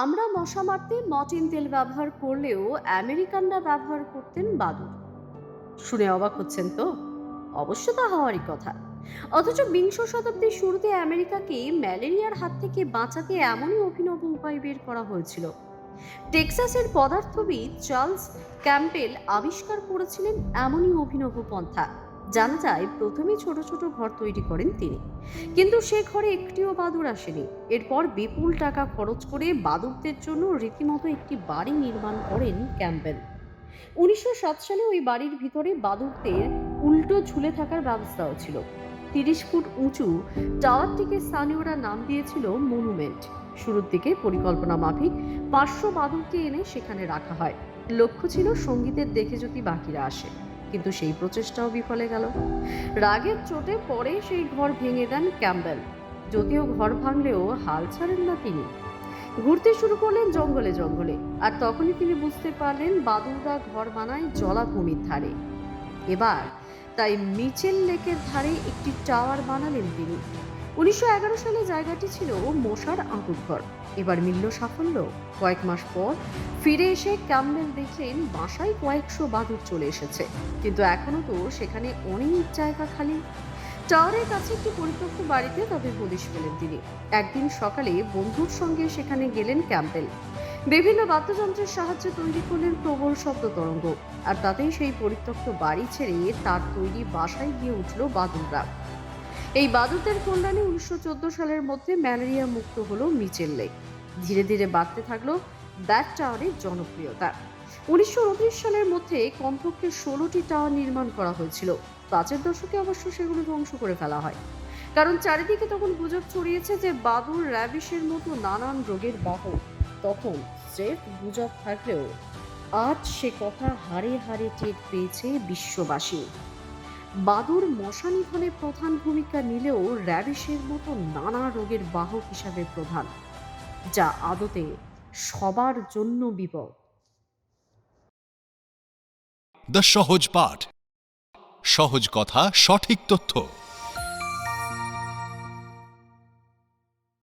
আমরা মশা মারতে মর্টিন তেল ব্যবহার করলেও আমেরিকানরা ব্যবহার করতেন বাদুড়। শুনে অবাক হচ্ছেন তো? অবশ্য তা হওয়ারই কথা। অথচ বিংশ শতাব্দীর শুরুতে আমেরিকাকে ম্যালেরিয়ার হাত থেকে বাঁচাতে এমনই অভিনব উপায় বের করা হয়েছিল। টেক্সাসের পদার্থবিদ চার্লস ক্যাম্পবেল আবিষ্কার করেছিলেন এমনই অভিনব পন্থা। জানা যায় প্রথমে ছোট ছোট ঘর তৈরি করেন তিনি, কিন্তু সে ঘরে একটিও বাদুড় আসেনি। এরপর বিপুল টাকা খরচ করে বাদুড়দের জন্য রীতিমতো একটি বাড়ি নির্মাণ করেন ক্যাম্পবেল। ১৯০৭ সালে ওই বাড়ির ভিতরে বাদুড়দের উল্টো ঝুলে থাকার ব্যবস্থাও ছিল। ৩০ ফুট উঁচু টাওয়ারটিকে স্থানীয়রা নাম দিয়েছিল মনুমেন্ট। শুরুর দিকে পরিকল্পনা মাফিক ৫০০ বাদুড়কে এনে সেখানে রাখা হয়। লক্ষ্য ছিল সঙ্গীতের দেখে যদি বাকিরা আসে, কিন্তু সেই প্রচেষ্টাও বিফলে গেল। রাগের চোটে পরে সেই ঘর ভেঙে দেন ক্যাম্পবেল। যদিও ঘর ভাঙলেও হাল ছাড়েন না তিনি। ঘুরতে শুরু করলেন জঙ্গলে জঙ্গলে, আর তখনই তিনি বুঝতে পারলেন বাদুড়রা ঘর বানায় জলাভূমির ধারে। এবার তাই মিচেল লেকের ধারে একটি টাওয়ার বানালেন তিনি। ১৯১১ সালে জায়গাটি ছিল মশার আঁতুড়ঘর। এবার মিলল সাফল্য। কয়েক মাস পর ফিরে এসে ক্যাম্পবেল দেখলেন বাসায় কয়েকশো বাদুড় চলে এসেছে, কিন্তু এখনো তো সেখানে অনেক জায়গা খালি। টাওয়ারের কাছে একটি পরিত্যক্ত বাড়িতে তবে হদিশ পেলেন তিনি। একদিন সকালে বন্ধুর সঙ্গে সেখানে গেলেন ক্যাম্পবেল। বিভিন্ন বাদ্যযন্ত্রের সাহায্যে তৈরি করলেন প্রবল শব্দ তরঙ্গ, আর তাতেই সেই পরিত্যক্ত বাড়ি ছেড়ে তার তৈরি বাসায় গিয়ে উঠল বাদুড়রা। এই বাদুড়দের কল্যাণে ১৯১৪ সালের মধ্যে ম্যালেরিয়া মুক্ত হলো মিচেল লেক। ধীরে ধীরে বাড়তে থাকলো ব্যাট টাওয়ারের জনপ্রিয়তা। ১৯২৯ সালের মধ্যে কমপক্ষে ১৬টি টাওয়ার নির্মাণ করা হয়েছিল। ৫-এর দশকে অবশ্য সেগুলো ধ্বংস করে ফেলা হয়, কারণ চারিদিকে তখন গুজব ছড়িয়েছে যে বাদুড় র্যাবিসের মতো নানান রোগের বাহক। তখন স্রেফ গুজব থাকলেও আজ সে কথা হাড়ে হাড়ে টের পেয়েছে বিশ্ববাসী। বাদুড় মশা নিধনে প্রধান ভূমিকা নিলেও র্যাবিসের মতো নানা রোগের বাহক হিসাবে প্রধান, যা আদতে সবার জন্য বিপদ। দ্য সহজ পাঠ, সহজ কথা, সঠিক তথ্য।